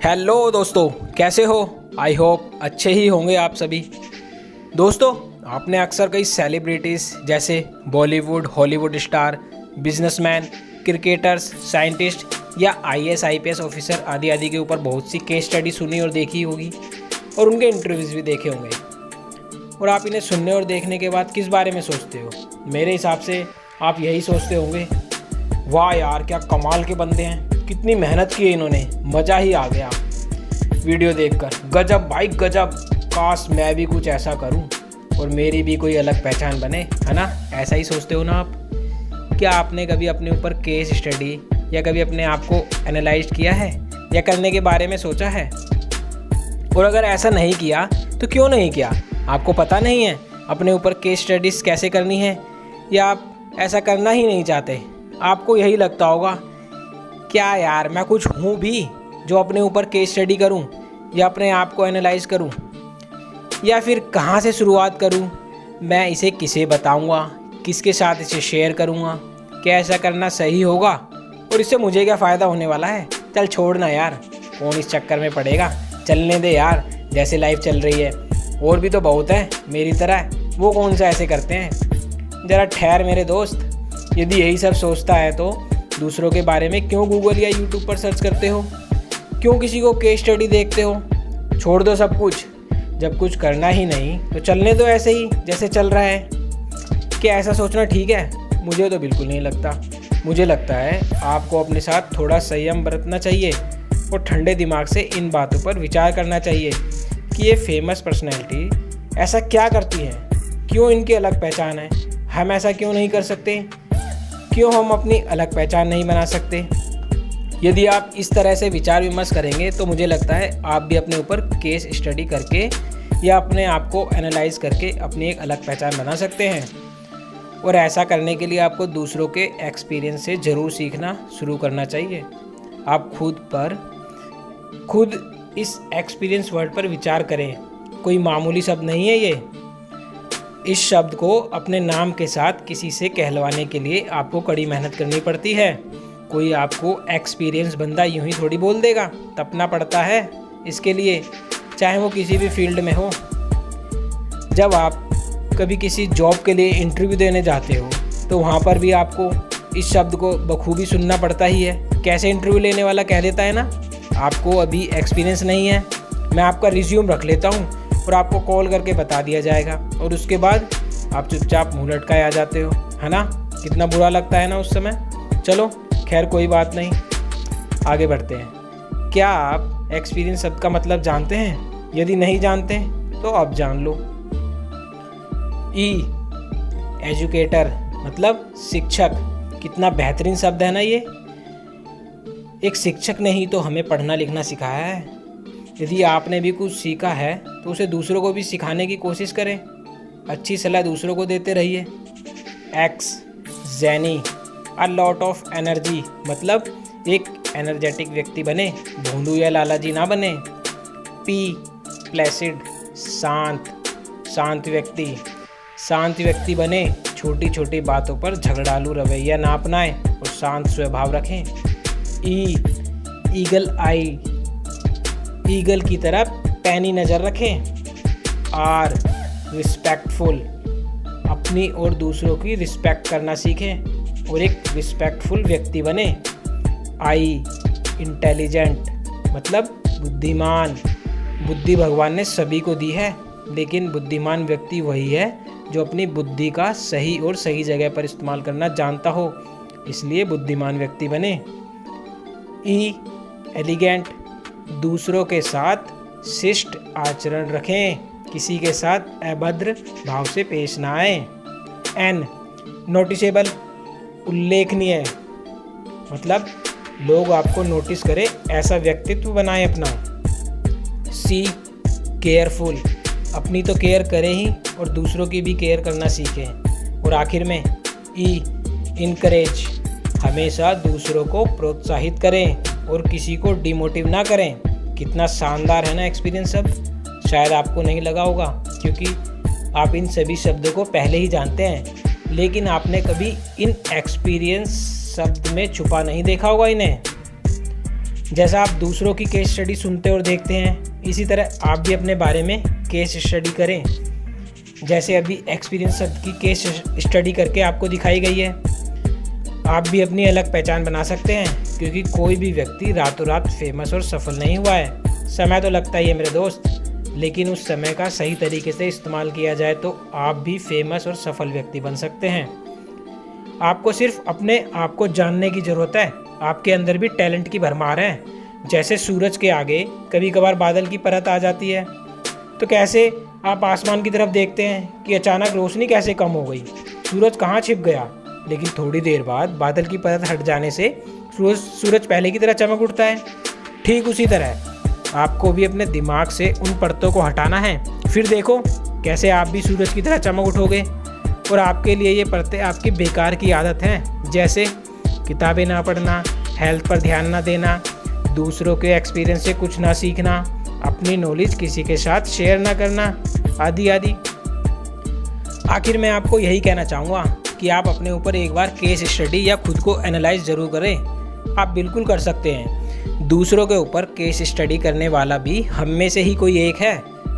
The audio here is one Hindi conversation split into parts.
हेलो दोस्तों, कैसे हो? आई होप अच्छे ही होंगे आप सभी। दोस्तों, आपने अक्सर कई सेलिब्रिटीज़ जैसे Bollywood, Hollywood star, businessman, cricketers, scientist या आईएएस आईपीएस ऑफिसर आदि आदि के ऊपर बहुत सी केस स्टडी सुनी और देखी होगी और उनके इंटरव्यूज़ भी देखे होंगे। और आप इन्हें सुनने और देखने के बाद किस बारे में सोचते हो? मेरे हिसाब से आप यही सोचते होंगे, वाह यार क्या कमाल के बंदे हैं, कितनी मेहनत की है इन्होंने, मज़ा ही आ गया वीडियो देखकर, गजब भाई गजब, काश मैं भी कुछ ऐसा करूं और मेरी भी कोई अलग पहचान बने, है ना? ऐसा ही सोचते हो ना आप? क्या आपने कभी अपने ऊपर केस स्टडी या कभी अपने आप को एनालाइज किया है या करने के बारे में सोचा है? और अगर ऐसा नहीं किया तो क्यों नहीं किया? आपको पता नहीं है अपने ऊपर केस स्टडीज़ कैसे करनी है, या आप ऐसा करना ही नहीं चाहते? आपको यही लगता होगा, क्या यार मैं कुछ हूँ भी जो अपने ऊपर केस स्टडी करूँ या अपने आप को एनालाइज करूँ, या फिर कहाँ से शुरुआत करूँ? मैं इसे किसे बताऊँगा, किसके साथ इसे शेयर करूँगा? क्या ऐसा करना सही होगा और इससे मुझे क्या फ़ायदा होने वाला है? चल छोड़ना यार, कौन इस चक्कर में पड़ेगा, चलने दे यार, जैसे लाइफ चल रही है। और भी तो बहुत हैं मेरी तरह, वो कौन सा ऐसे करते हैं? ज़रा ठहर मेरे दोस्त, यदि यही सब सोचता है तो दूसरों के बारे में क्यों गूगल या यूट्यूब पर सर्च करते हो? क्यों किसी को केस स्टडी देखते हो? छोड़ दो सब कुछ, जब कुछ करना ही नहीं तो चलने दो ऐसे ही जैसे चल रहा है। क्या ऐसा सोचना ठीक है? मुझे तो बिल्कुल नहीं लगता। मुझे लगता है आपको अपने साथ थोड़ा संयम बरतना चाहिए और ठंडे दिमाग से इन बातों पर विचार करना चाहिए कि ये फेमस पर्सनैलिटी ऐसा क्या करती है, क्यों इनकी अलग पहचान है, हम ऐसा क्यों नहीं कर सकते, क्यों हम अपनी अलग पहचान नहीं बना सकते? यदि आप इस तरह से विचार विमर्श करेंगे तो मुझे लगता है आप भी अपने ऊपर केस स्टडी करके या अपने आप को एनालाइज करके अपनी एक अलग पहचान बना सकते हैं। और ऐसा करने के लिए आपको दूसरों के एक्सपीरियंस से ज़रूर सीखना शुरू करना चाहिए। आप खुद इस एक्सपीरियंस वर्ड पर विचार करें। कोई मामूली शब्द नहीं है ये। इस शब्द को अपने नाम के साथ किसी से कहलवाने के लिए आपको कड़ी मेहनत करनी पड़ती है। कोई आपको एक्सपीरियंस बंदा यूं ही थोड़ी बोल देगा, तपना पड़ता है इसके लिए, चाहे वो किसी भी फील्ड में हो। जब आप कभी किसी जॉब के लिए इंटरव्यू देने जाते हो तो वहाँ पर भी आपको इस शब्द को बखूबी सुनना पड़ता ही है। कैसे इंटरव्यू लेने वाला कह देता है ना, आपको अभी एक्सपीरियंस नहीं है, मैं आपका रिज्यूम रख लेता हूँ और आपको कॉल करके बता दिया जाएगा, और उसके बाद आप चुपचाप मुँह लटकाए आ जाते हो, है ना? कितना बुरा लगता है ना उस समय। चलो खैर कोई बात नहीं, आगे बढ़ते हैं। क्या आप एक्सपीरियंस शब्द का मतलब जानते हैं? यदि नहीं जानते तो अब जान लो। एजुकेटर मतलब शिक्षक। कितना बेहतरीन शब्द है ना ये। एक शिक्षक ने ही तो हमें पढ़ना लिखना सिखाया है। यदि आपने भी कुछ सीखा है तो उसे दूसरों को भी सिखाने की कोशिश करें, अच्छी सलाह दूसरों को देते रहिए। Jenny, a lot of energy मतलब एक एनर्जेटिक व्यक्ति बने, भोंदू या लालाजी ना बने। प्लेसिड, शांत व्यक्ति बने, छोटी छोटी बातों पर झगड़ालू रवैया ना अपनाएं और शांत स्वभाव रखें। ईगल आई, ईगल की तरफ पैनी नज़र रखें। रिस्पेक्टफुल, अपनी और दूसरों की रिस्पेक्ट करना सीखें और एक रिस्पेक्टफुल व्यक्ति बने। इंटेलिजेंट मतलब बुद्धिमान। बुद्धि भगवान ने सभी को दी है, लेकिन बुद्धिमान व्यक्ति वही है जो अपनी बुद्धि का सही और सही जगह पर इस्तेमाल करना जानता हो, इसलिए बुद्धिमान व्यक्ति बने। एलिगेंट, दूसरों के साथ शिष्ट आचरण रखें, किसी के साथ अभद्र भाव से पेश ना आए। नोटिसेबल, उल्लेखनीय मतलब लोग आपको नोटिस करें, ऐसा व्यक्तित्व बनाएं अपना। केयरफुल, अपनी तो केयर करें ही और दूसरों की भी केयर करना सीखें। और आखिर में इनकरेज, हमेशा दूसरों को प्रोत्साहित करें और किसी को डिमोटिव ना करें। कितना शानदार है ना एक्सपीरियंस शब्द। शायद आपको नहीं लगा होगा क्योंकि आप इन सभी शब्दों को पहले ही जानते हैं, लेकिन आपने कभी इन एक्सपीरियंस शब्द में छुपा नहीं देखा होगा इन्हें। जैसा आप दूसरों की केस स्टडी सुनते और देखते हैं, इसी तरह आप भी अपने बारे में केस स्टडी करें। जैसे अभी एक्सपीरियंस की केस स्टडी करके आपको दिखाई गई है। आप भी अपनी अलग पहचान बना सकते हैं, क्योंकि कोई भी व्यक्ति रातों रात फेमस और सफल नहीं हुआ है। समय तो लगता ही है मेरे दोस्त, लेकिन उस समय का सही तरीके से इस्तेमाल किया जाए तो आप भी फेमस और सफल व्यक्ति बन सकते हैं। आपको सिर्फ अपने आप को जानने की ज़रूरत है। आपके अंदर भी टैलेंट की भरमार है। जैसे सूरज के आगे कभी कभार बादल की परत आ जाती है, तो कैसे आप आसमान की तरफ देखते हैं कि अचानक रोशनी कैसे कम हो गई, सूरज कहाँ छिप गया, लेकिन थोड़ी देर बाद बादल की परत हट जाने से सूरज पहले की तरह चमक उठता है। ठीक उसी तरह आपको भी अपने दिमाग से उन परतों को हटाना है, फिर देखो कैसे आप भी सूरज की तरह चमक उठोगे। और आपके लिए ये परतें आपकी बेकार की आदत हैं, जैसे किताबें ना पढ़ना, हेल्थ पर ध्यान ना देना, दूसरों के एक्सपीरियंस से कुछ ना सीखना, अपनी नॉलेज किसी के साथ शेयर ना करना, आदि आदि। आखिर मैं आपको यही कहना चाहूँगा कि आप अपने ऊपर एक बार केस स्टडी या खुद को एनालाइज ज़रूर करें। आप बिल्कुल कर सकते हैं। दूसरों के ऊपर केस स्टडी करने वाला भी हम में से ही कोई एक है,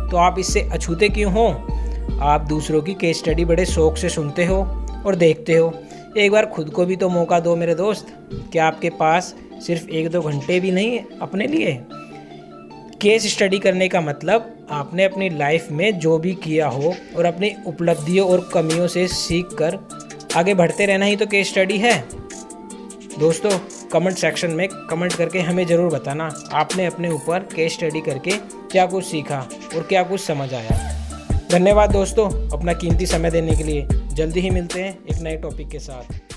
तो आप इससे अछूते क्यों हो। आप दूसरों की केस स्टडी बड़े शौक से सुनते हो और देखते हो। एक बार खुद को भी तो मौका दो मेरे दोस्त। क्या आपके पास सिर्फ 1-2 घंटे भी नहीं है अपने लिए? केस स्टडी करने का मतलब आपने अपनी लाइफ में जो भी किया हो और अपनी उपलब्धियों और कमियों से सीख कर आगे बढ़ते रहना ही तो केस स्टडी है। दोस्तों, कमेंट सेक्शन में कमेंट करके हमें ज़रूर बताना आपने अपने ऊपर केस स्टडी करके क्या कुछ सीखा और क्या कुछ समझ आया। धन्यवाद दोस्तों, अपना कीमती समय देने के लिए। जल्दी ही मिलते हैं एक नए टॉपिक के साथ।